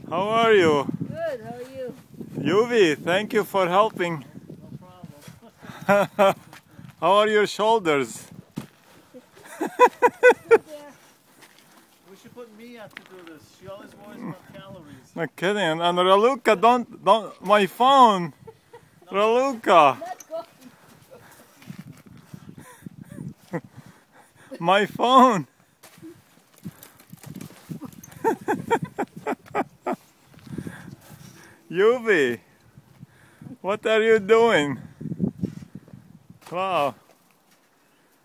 How are you? Good, how are you? Yuvi, thank you for helping. No problem. How are your shoulders? We should put Mia to do this. She always worries about calories. Not kidding. And Raluca, don't, my phone. Raluca, my phone. Yuvi, what are you doing? Wow.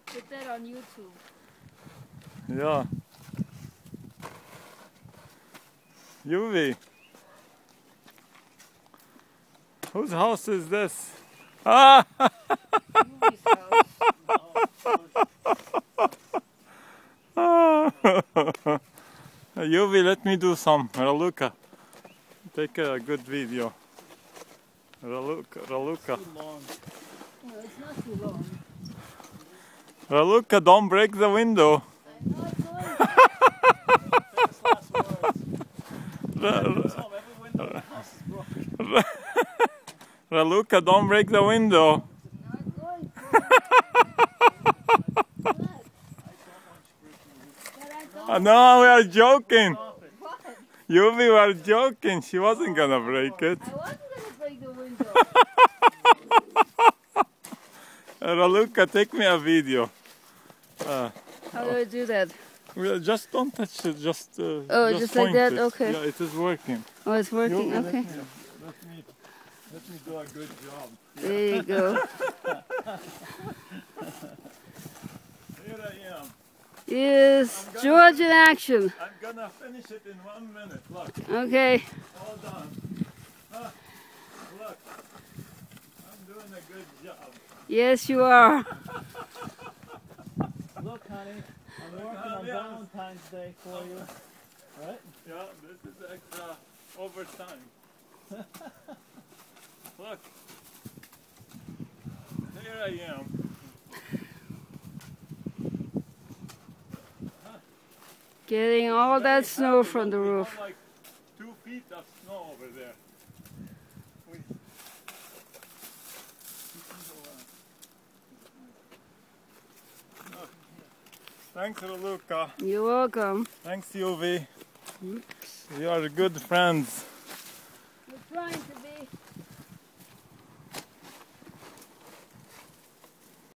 Put that on YouTube. Yeah. Yuvi. Whose house is this? Ah! Movie's house. Yuvi, let me do some. Raluca, take a good video. Raluca. Too long. No, it's not too long. Raluca, don't break the window. I'm not going Famous last words. Every window in the house is broken. Raluca, don't break the window. not going to. I don't want you But I don't. No, we are joking. Stop it. What? Yuvi, we are joking. She wasn't gonna break it. I wasn't going to break the window. Raluca, take me a video. How do I do that? Well, just don't touch it. Just just like point that? it. Okay. Yeah, it is working. Oh, it's working? Yuvi, Okay. Let me do a good job. There you go. Here I am. Yes, George in action. I'm gonna finish it in 1 minute. Look, Okay. all done. Look, I'm doing a good job. Yes, you are. Look, honey, I'm working on Valentine's Day for you. Right? Yeah, this is extra overtime. Look, here I am. Getting all that snow from the We have roof. like 2 feet of snow over there. Thanks, Raluca. You're welcome. Thanks, Yuvi. You are good friends.